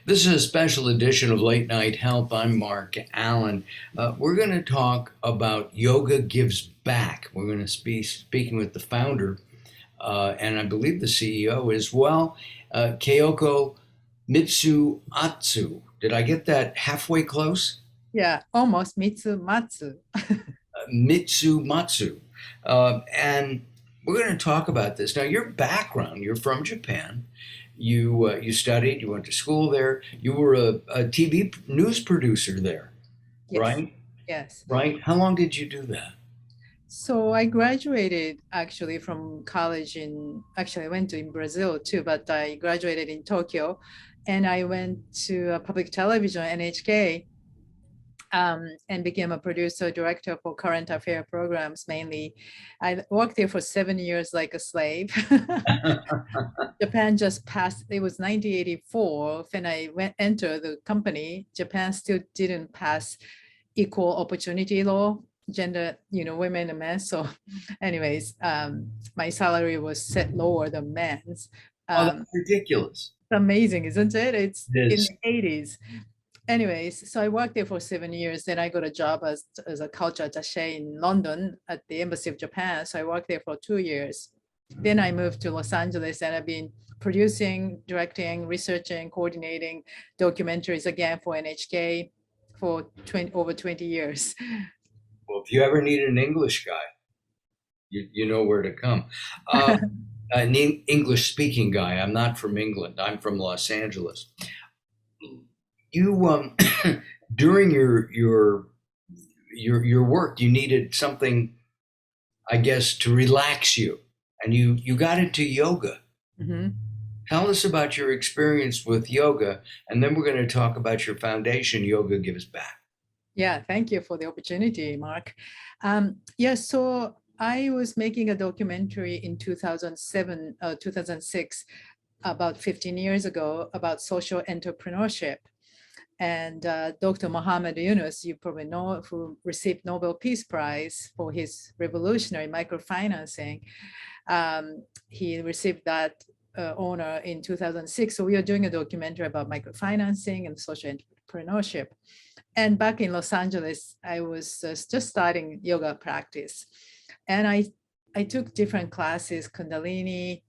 This is a special edition of Late Night Help. I'm Mark Alyn. We're going to talk about Yoga Gives Back. We're going to be speaking with the founder, and I believe the CEO as well, Keiko Mitsuatsu. Did I get that halfway close? Yeah, almost Mitsumatsu. Mitsumatsu. And we're going to talk about this. Now, your background, you're from Japan. You studied, you went to school there. You were a TV news producer there, Yes, right? yes. Right? How long did you do that? So I graduated actually from college I went to in Brazil too, but I graduated in Tokyo and I went to public television, NHK, and became a producer director for current affair programs mainly. I worked there for 7 years like a slave. Japan just passed, it was 1984 when I went enter the company. Japan still didn't pass equal opportunity law, gender, women and men. So anyways, my salary was set lower than men's. Oh, that's Um, ridiculous. Amazing, isn't it? It's It in is. the 80s. Anyways, so I worked there for 7 years. Then I got a job as a culture attaché in London at the Embassy of Japan. So I worked there for 2 years. Then I moved to Los Angeles and I've been producing, directing, researching, coordinating documentaries again for NHK for over 20 years. Well, if you ever need an English guy, you know where to come. An English speaking guy. I'm not from England. I'm from Los Angeles. You during your work, you needed something, I guess, to relax you, and you got into yoga. Mhm. Tell us about your experience with yoga, and then we're going to talk about your foundation, Yoga Gives Back. Yeah, thank you for the opportunity, Mark. Yeah, so I was making a documentary in 2007, 2006, about 15 years ago, about social entrepreneurship. And Dr. Muhammad Yunus, you probably know, who received Nobel Peace Prize for his revolutionary microfinancing. He received that honor in 2006. So we are doing a documentary about microfinancing and social entrepreneurship. And back in Los Angeles, I was just starting yoga practice. And I took different classes, Kundalini,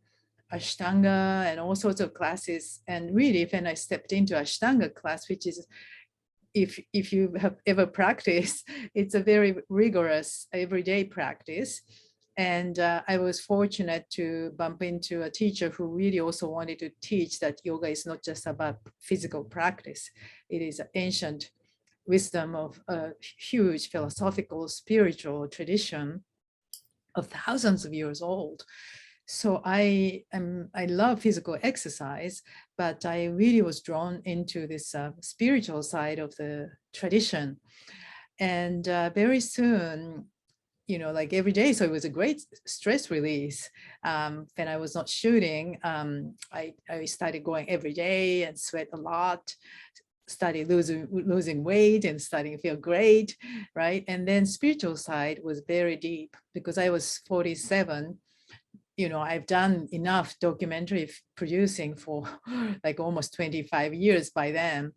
Ashtanga, and all sorts of classes. And really, when I stepped into Ashtanga class, which is, if you have ever practiced, it's a very rigorous everyday practice. And I was fortunate to bump into a teacher who really also wanted to teach that yoga is not just about physical practice. It is an ancient wisdom of a huge philosophical, spiritual tradition of thousands of years old. So I love physical exercise, but I really was drawn into this spiritual side of the tradition. And very soon, like every day, so it was a great stress release. When I was not shooting, I started going every day and sweat a lot, started losing weight and starting to feel great, right? And then spiritual side was very deep because I was 47. I've done enough documentary producing for like almost 25 years by then.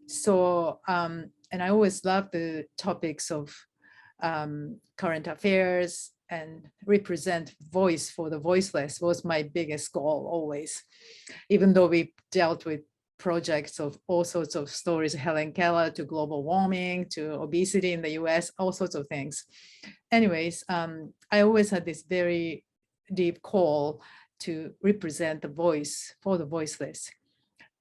So, and I always loved the topics of current affairs, and represent voice for the voiceless was my biggest goal always. Even though we dealt with projects of all sorts of stories, Helen Keller to global warming to obesity in the US, all sorts of things. Anyways, I always had this very deep call to represent the voice for the voiceless.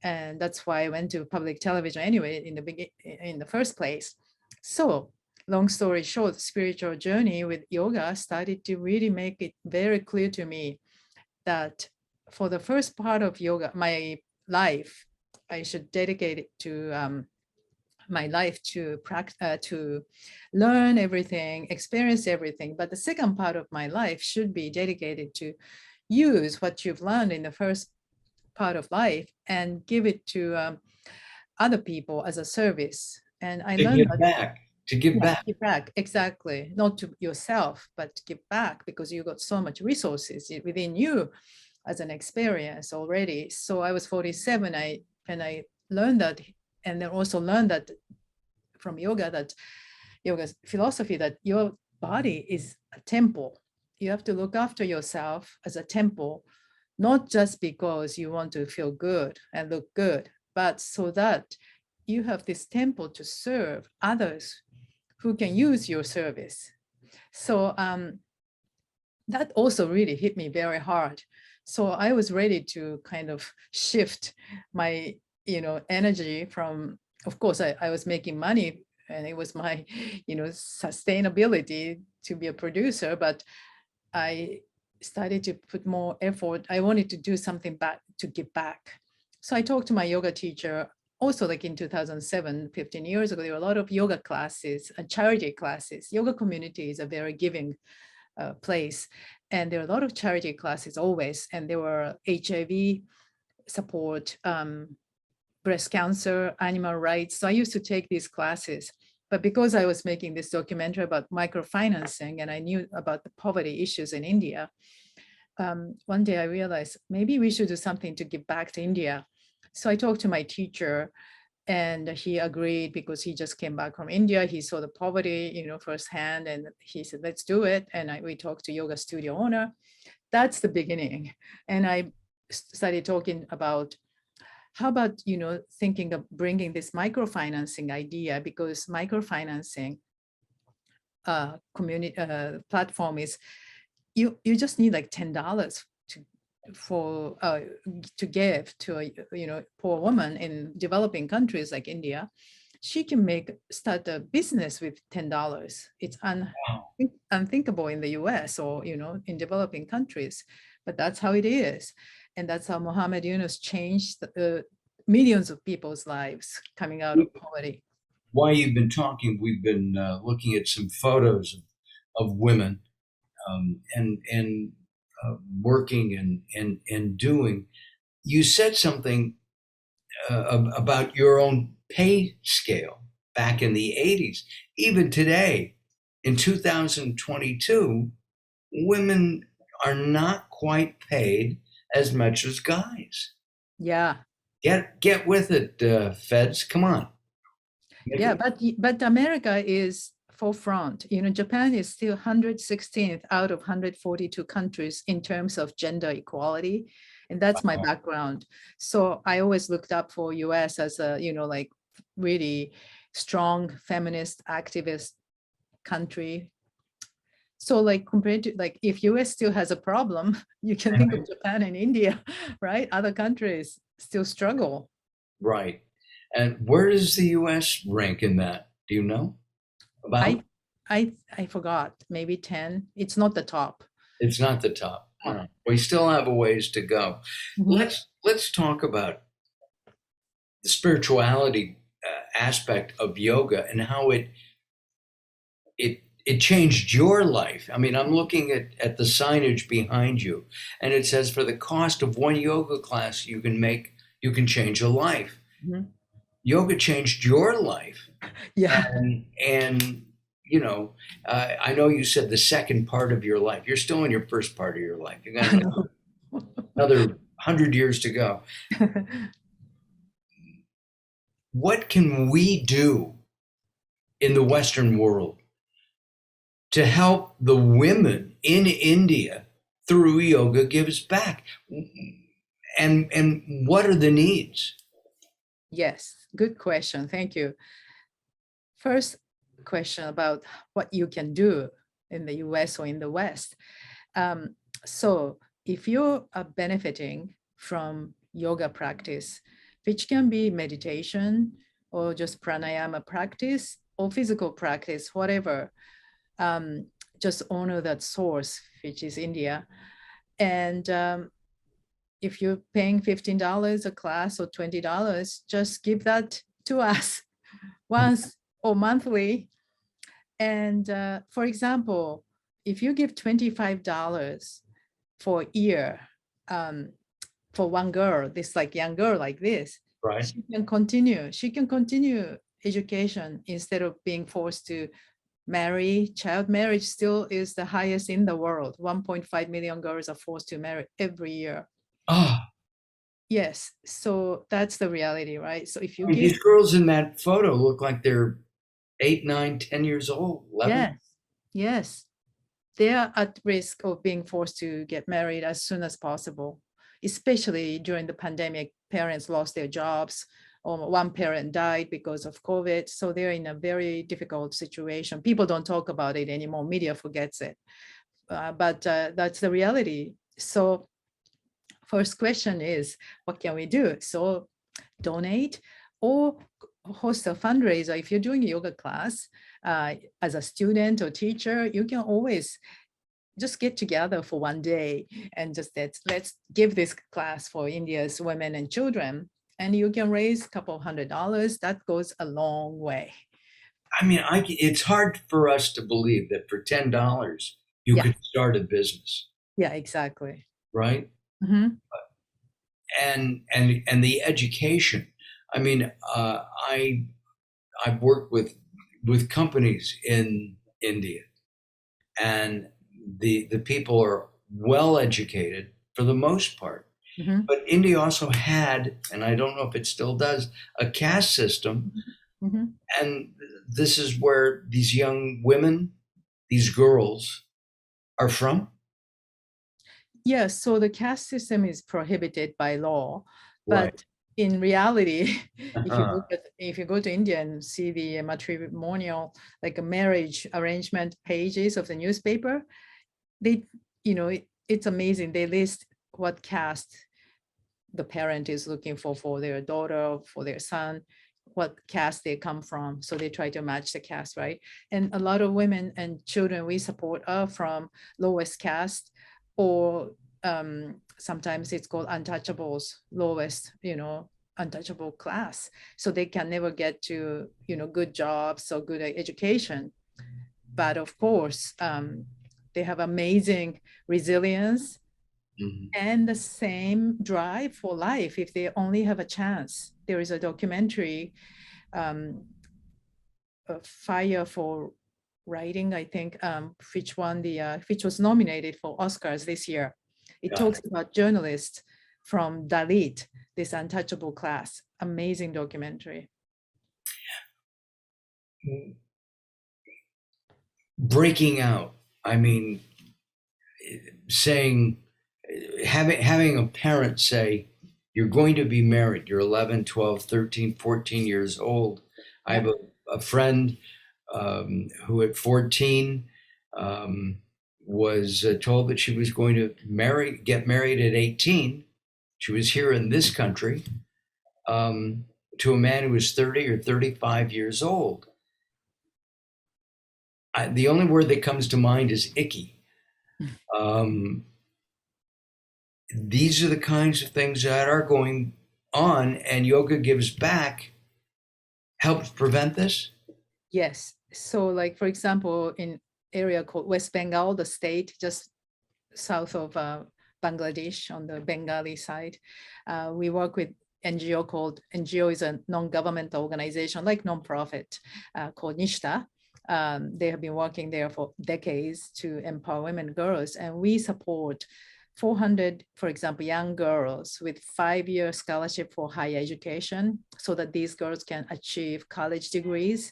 And that's why I went to public television anyway in the first place. So long story short, spiritual journey with yoga started to really make it very clear to me that for the first part of yoga, my life, I should dedicate it to my life to learn everything, experience everything. But the second part of my life should be dedicated to use what you've learned in the first part of life and give it to other people as a service. And I To learned give that, back, to give yeah, back. give back, exactly. Not to yourself, but to give back because you got so much resources within you as an experience already. So I was 47, and I learned that, and then also learned that from yoga's philosophy, that your body is a temple. You have to look after yourself as a temple, not just because you want to feel good and look good, but so that you have this temple to serve others who can use your service. So that also really hit me very hard. So I was ready to kind of shift my, energy from, of course, I was making money and it was my, sustainability to be a producer, but I started to put more effort. I wanted to do something back to give back. So I talked to my yoga teacher also, like in 2007, 15 years ago. There were a lot of yoga classes and charity classes. Yoga community is a very giving place. And there are a lot of charity classes always. And there were HIV support, breast cancer, animal rights. So I used to take these classes. But because I was making this documentary about microfinancing and I knew about the poverty issues in India, one day I realized maybe we should do something to give back to India. So I talked to my teacher and he agreed because he just came back from India. He saw the poverty, firsthand, and he said, let's do it. And we talked to yoga studio owner. That's the beginning. And I started talking about how about, thinking of bringing this microfinancing idea, because microfinancing community platform is, you just need like $10 to give to a poor woman in developing countries like India. She can start a business with $10. It's unthinkable in the US or in developing countries, but that's how it is. And that's how Muhammad Yunus changed millions of people's lives coming out of poverty. While you've been talking, we've been looking at some photos of women and working and doing. You said something about your own pay scale back in the 80s. Even today, in 2022, women are not quite paid as much as guys. Yeah. Get with it, feds. Come on. Yeah, but America is forefront. Japan is still 116th out of 142 countries in terms of gender equality. And that's my background. So I always looked up for US as a, like really strong feminist activist country. So like compared to, like, if US still has a problem, you can think of Japan and India, right? Other countries still struggle. Right. And where does the US rank in that? Do you know about? I forgot, maybe 10. It's not the top. It's not the top. No. We still have a ways to go. Mhm. Let's talk about the spirituality aspect of yoga and how it changed your life. I mean, I'm looking at the signage behind you, and it says for the cost of one yoga class, you can change a life. Mhm. Yoga changed your life, Yeah. and I know you said the second part of your life. You're still in your first part of your life. You got another 100 years to go. What can we do in the Western world to help the women in India through Yoga Gives Back? And what are the needs? Yes, good question. Thank you. First question about what you can do in the US or in the West. So if you are benefiting from yoga practice, which can be meditation or just pranayama practice or physical practice, whatever, just honor that source, which is India. And if you're paying $15 a class or $20, just give that to us once or monthly. And for example, if you give $25 for a year for one girl, this like young girl like this, Right. She can continue education instead of being forced to marry. Child marriage still is the highest in the world. 1.5 million girls are forced to marry every year. Ah, Yes, so that's the reality, right? So if you I mean, give, these girls in that photo look like they're 8, 9, 10 years old, 11. yes, yes, they are at risk of being forced to get married as soon as possible, especially during the pandemic. Parents lost their jobs, or one parent died because of COVID. So they're in a very difficult situation. People don't talk about it anymore. Media forgets it. But that's the reality. So first question is, what can we do? So donate or host a fundraiser. If you're doing a yoga class as a student or teacher, you can always just get together for one day and just let's give this class for India's women and children. And you can raise a couple $100. That goes a long way. I mean, it's hard for us to believe that for $10 you Yeah, could start a business, yeah, exactly. right? Mhm. And the education. I mean, I've worked with companies in India, and the people are well educated for the most part. Mhm. But India also had, and I don't know if it still does, a caste system. Mhm. And this is where these young women, these girls, are from. Yes, so the caste system is prohibited by law, Right. but in reality, Uh-huh. if you go to India and see the matrimonial, like a marriage arrangement pages of the newspaper, they, it's amazing. They list what caste the parent is looking for their daughter, for their son, what caste they come from. So they try to match the caste, right? And a lot of women and children we support are from lowest caste, or sometimes it's called untouchables, lowest, untouchable class. So they can never get to, good jobs or good education. But of course, they have amazing resilience Mhm. and the same drive for life if they only have a chance. There is a documentary, um, Fire for Writing, I think, which was nominated for Oscars this year. It Got talks about journalists from Dalit, this untouchable class. Amazing documentary. it. Breaking out. I mean, saying, having a parent say, you're going to be married. You're 11, 12, 13, 14 years old. I Yeah. have a friend who at 14 um, was told that she was going to get married at 18. She was here in this country, um, to a man who was 30 or 35 years old. The only word that comes to mind is icky. Um, these are the kinds of things that are going on, and Yoga Gives Back helps prevent this. Yes. So like, for example, in area called West Bengal, the state just south of Bangladesh on the Bengali side. We work with NGO is a non-governmental organization, like non-profit, called Nishta. They have been working there for decades to empower women and girls, and we support 400, for example, young girls with 5-year scholarship for higher education so that these girls can achieve college degrees.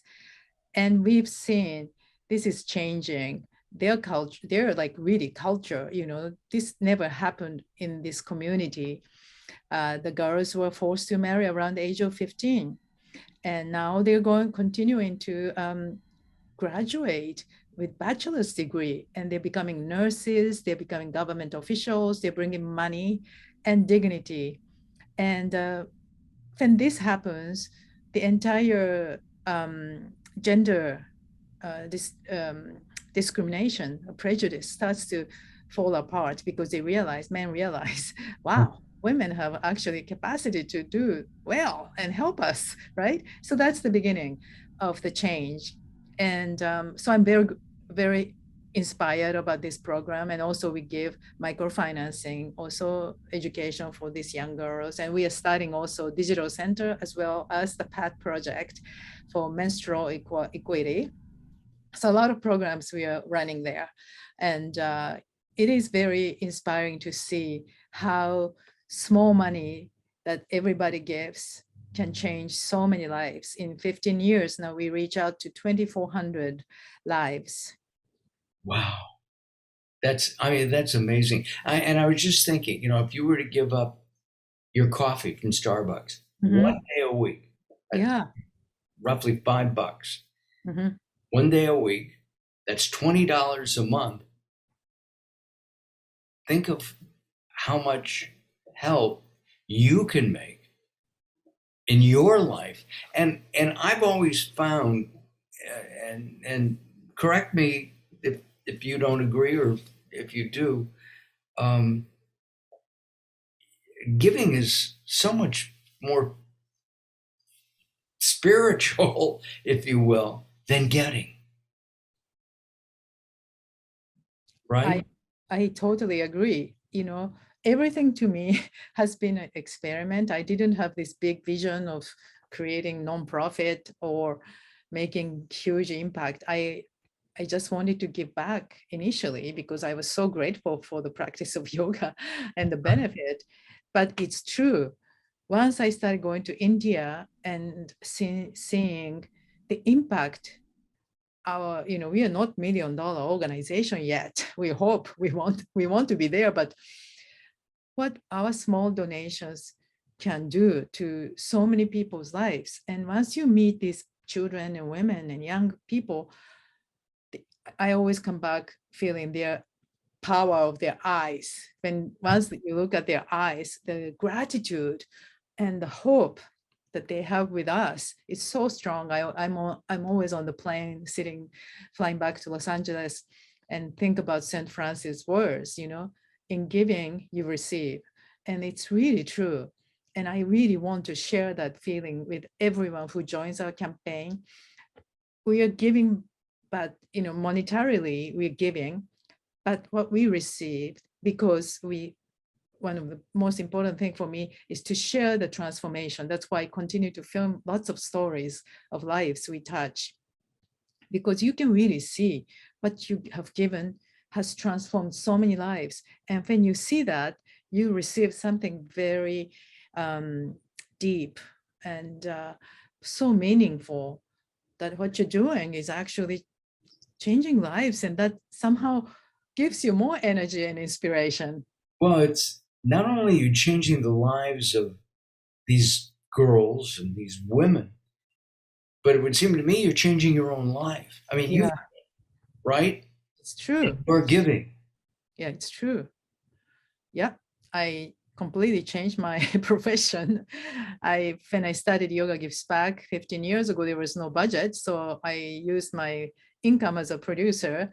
And we've seen this is changing their culture, their like really culture, this never happened in this community. The girls were forced to marry around the age of 15, and now they're continuing to graduate with bachelor's degree, and they're becoming nurses, they're becoming government officials, they're bringing money and dignity. And when this happens, the entire gender this discrimination, prejudice starts to fall apart because men realize, wow, women have actually capacity to do well and help us, right? So that's the beginning of the change. And so I'm very, very inspired about this program. And also we give microfinancing, also education for these young girls. And we are starting also digital center as well as the PAT project for menstrual equity. So a lot of programs we are running there. And it is very inspiring to see how small money that everybody gives can change so many lives. In 15 years now, we reach out to 2,400 lives. Wow. That's amazing. And I was just thinking, if you were to give up your coffee from Starbucks one Mhm. day a week, that's Yeah. roughly $5. Mhm. One day a week, that's $20 a month. Think of how much help you can make in your life. And I've always found, and correct me if you don't agree or if you do, um, giving is so much more spiritual, if you will, than getting, I right? I totally agree. Everything to me has been an experiment. I didn't have this big vision of creating nonprofit or making huge impact. I just wanted to give back initially because I was so grateful for the practice of yoga and the benefit. But it's true. Once I started going to India and seeing the impact, we are not $1 million organization yet. We hope we want to be there, but what our small donations can do to so many people's lives. And once you meet these children and women and young people, I always come back feeling their power of their eyes. When once you look at their eyes, the gratitude and the hope that they have with us is so strong. I'm always on the plane, flying back to Los Angeles, and think about St. Francis' words. In giving, you receive, and it's really true. And I really want to share that feeling with everyone who joins our campaign. We are giving, but monetarily we're giving, but what we receive, because one of the most important thing for me is to share the transformation. That's why I continue to film lots of stories of lives we touch, because you can really see what you have given has transformed so many lives. And when you see that, you receive something very deep and so meaningful, that what you're doing is actually changing lives, and that somehow gives you more energy and inspiration. Well, it's not only you changing the lives of these girls and these women, but it would seem to me you're changing your own life. I mean, you Yeah, right? it's true. You're giving. Yeah, it's true. Yeah, I completely changed my profession. When I started Yoga Gives Back 15 years ago, there was no budget, so I used my income as a producer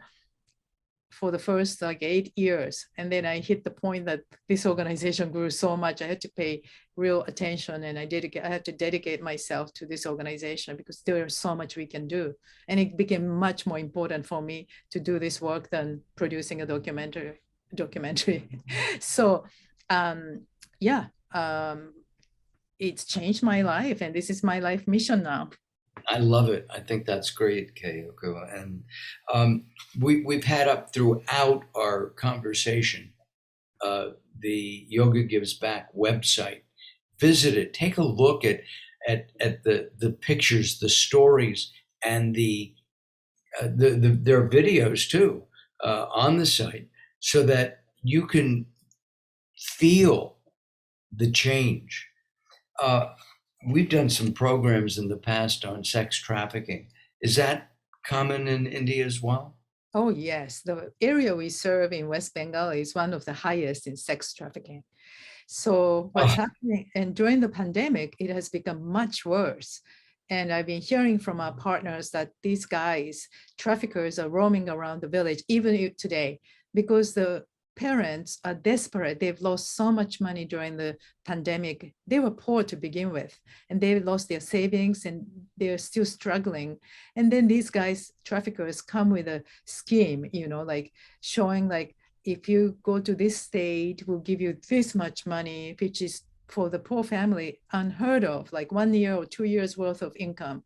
for the first like 8 years. And then I hit the point that this organization grew so much, I had to pay real attention, and I had to dedicate myself to this organization because there is so much we can do. And it became much more important for me to do this work than producing a documentary. So yeah, it's changed my life, and this is my life mission now. I love it. I think that's great, Kayoko. And we've had up throughout our conversation uh, the Yoga Gives Back website. Visit it. Take a look at the pictures, the stories, and their videos too on the site, so that you can feel the change. Uh, we've done some programs in the past on sex trafficking. Is that common in India as well? Oh yes, the area we serve in West Bengal is one of the highest in sex trafficking. So what's Oh, happening, and during the pandemic, it has become much worse. And I've been hearing from our partners that these guys, traffickers, are roaming around the village, even today, because the parents are desperate. They've lost so much money during the pandemic. They were poor to begin with, and they lost their savings, and they're still struggling. And then these guys, traffickers, come with a scheme, like showing like, if you go to this state, we'll give you this much money, which is for the poor family unheard of, like 1 year or 2 years worth of income.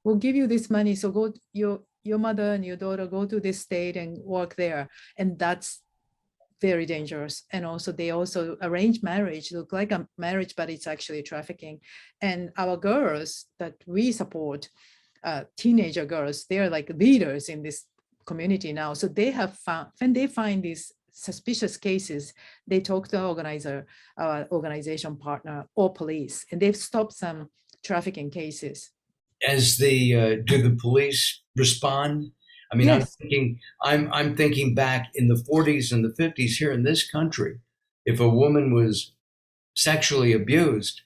We'll give you this money, so your mother and your daughter go to this state and work there. And that's very dangerous. And also they also arrange marriage, look like a marriage, but it's actually trafficking. And our girls that we support, teenager girls, they're like leaders in this community now. So they have found, when they find these suspicious cases, they talk to our organizer, our organization partner or police, and they've stopped some trafficking cases. As the do the police respond? I mean, Yes. I'm thinking back in the 40s and the 50s here in this country. If a woman was sexually abused,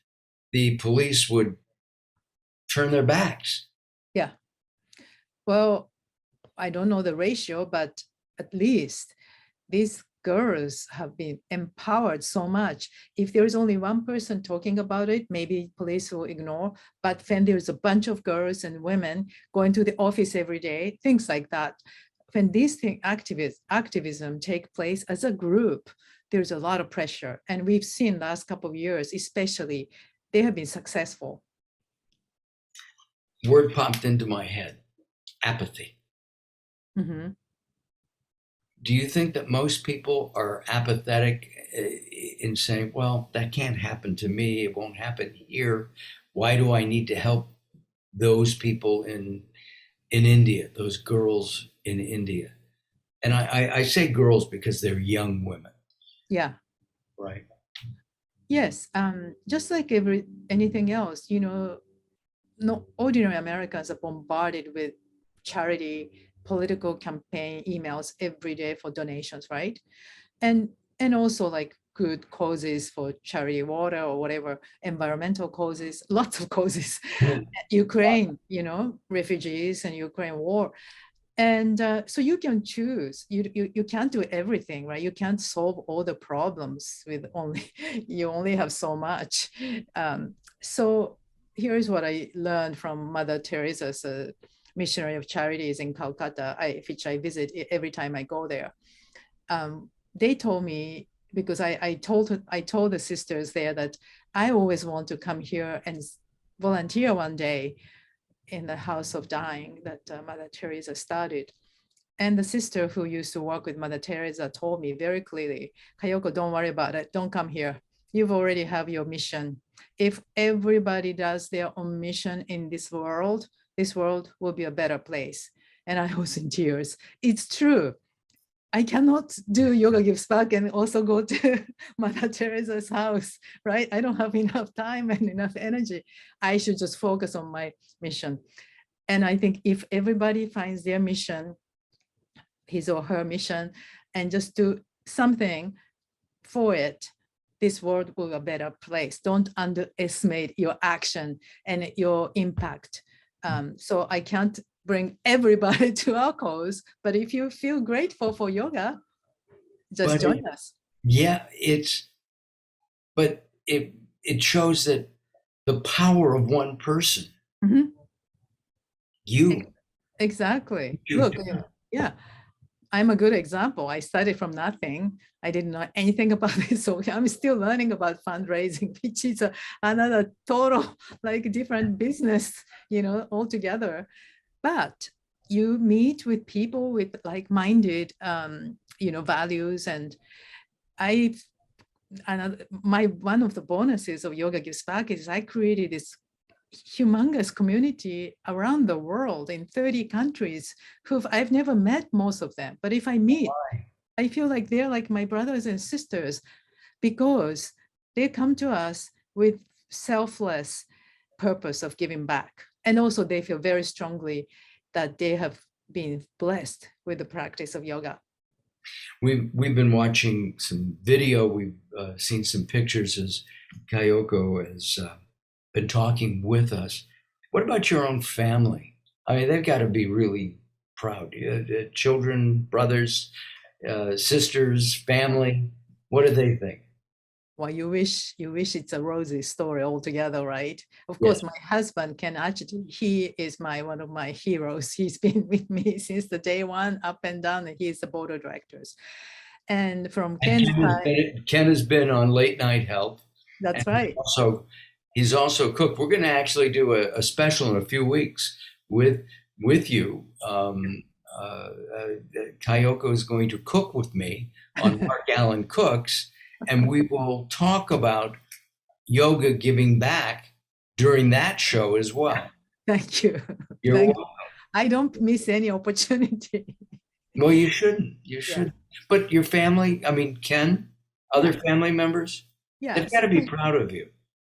the police would turn their backs. Yeah. Well, I don't know the ratio, but at least these girls have been empowered so much. If there is only one person talking about it, maybe police will ignore. But when there's a bunch of girls and women going to the office every day, things like that, when these activism take place as a group, there's a lot of pressure. And we've seen last couple of years, especially, they have been successful. Word popped into my head: apathy. Mhm. Do you think that most people are apathetic in saying, well, that can't happen to me, it won't happen here? Why do I need to help those people in India, those girls in India? And I say girls because they're young women, Yeah. right? Yes. Just like anything else, no ordinary Americans are bombarded with charity, political campaign emails every day for donations, right? And and also like good causes for charity water or whatever, environmental causes, lots of causes. Ukraine, refugees and Ukraine war. And so you can choose. You can't do everything, right? You can't solve all the problems with only, you only have so much. So here's what I learned from Mother Teresa's missionary of charities in Calcutta, which I visit every time I go there. They told me, because I told the sisters there that I always want to come here and volunteer one day in the House of Dying that Mother Teresa started. And the sister who used to work with Mother Teresa told me very clearly, Kayoko, don't worry about it. Don't come here. You've already have your mission. If everybody does their own mission in this world will be a better place. And I was in tears. It's true. I cannot do Yoga Gives Back and also go to Mother Teresa's house, right? I don't have enough time and enough energy. I should just focus on my mission. And I think if everybody finds their mission, his or her mission, and just do something for it, this world will be a better place. Don't underestimate your action and your impact. So I can't bring everybody to our cause, but if you feel grateful for yoga, just But join us. yeah, but it shows that the power of one person, Mhm. you, Exactly. you Look, do. yeah, I'm a good example. I started from nothing. I didn't know anything about this. So I'm still learning about fundraising, which is another total like different business, altogether. But you meet with people with like-minded, values. And I, one of the bonuses of Yoga Gives Back is I created this humongous community around the world in 30 countries who I've never met most of them. But if I meet, I feel like they're like my brothers and sisters because they come to us with selfless purpose of giving back. And also they feel very strongly that they have been blessed with the practice of yoga. We've been watching some video. We've seen some pictures as Kayoko has been talking with us. What about your own family? I mean, they've got to be really proud. Children, brothers, sisters, family. What do they think? Well, you wish it's a rosy story altogether, right? Of Yes. course, my husband can actually, he is one of my heroes. He's been with me since the day one, up and down, and he's the board of directors. And from And Ken's side, Ken has been on late night help, and that's right. he's also cooked. We're going to actually do a special in a few weeks with you. Kayoko is going to cook with me on Mark Alyn Cooks, and we will talk about yoga giving back during that show as well. Thank you. You're Thank welcome. I don't miss any opportunity. Well, you shouldn't. You Yeah. shouldn't. But your family, I mean, Ken, other family members, they've Yes. got to be proud of you.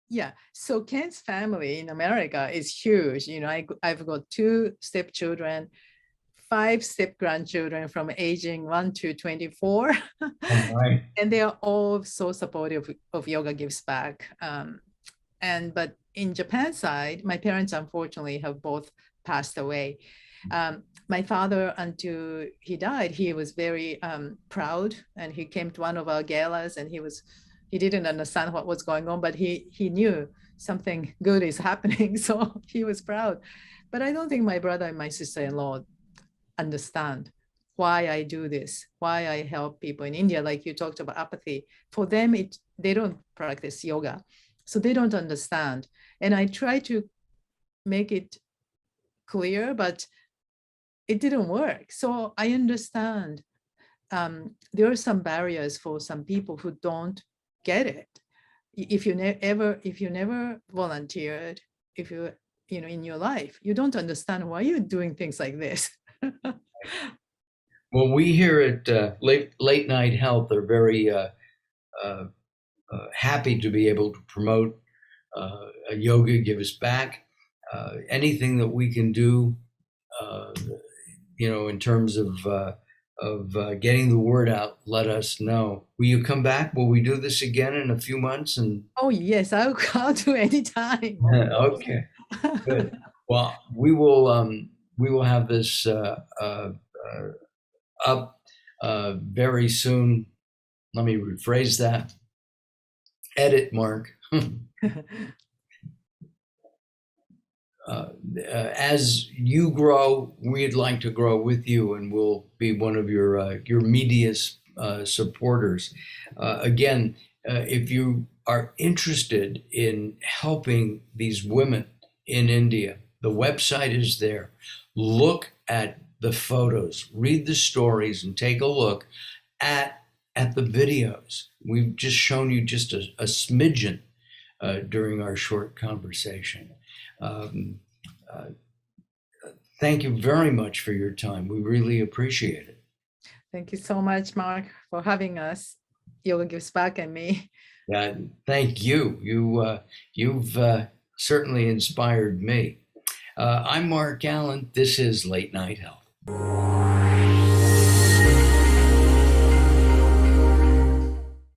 Yeah. So Ken's family in America is huge. You know, I've got 2 stepchildren, 5 step grandchildren from aging 1 to 24. Oh, right. And they are all so supportive of Yoga Gives Back. But in Japan side, my parents unfortunately have both passed away. My father, until he died, he was very proud, and he came to one of our galas, and he didn't understand what was going on, but he knew something good is happening, so he was proud. But I don't think my brother and my sister-in-law understand why I do this, why I help people in India. Like you talked about apathy. For them, they don't practice yoga, so they don't understand. And I try to make it clear, but it didn't work. So I understand there are some barriers for some people who don't get it. If you never volunteered, if you in your life, you don't understand why you're doing things like this. Well, we here at Late Night Health are very happy to be able to promote Yoga Gives Back. Anything that we can do, in terms of getting the word out, let us know. Will you come back? Will we do this again in a few months? And Oh yes, I'll do anytime. okay, good. Well, we will have this up very soon. Let me rephrase that. Edit, Mark. As you grow, we'd like to grow with you, and we'll be one of your media supporters. Again, if you are interested in helping these women in India, the website is there. Look at the photos, read the stories, and take a look at the videos. We've just shown you just a smidgen during our short conversation. Thank you very much for your time. We really appreciate it. Thank you so much, Mark, for having us. Yoga Gives Back and me. Thank you. You've certainly inspired me. I'm Mark Alyn. This is Late Night Health.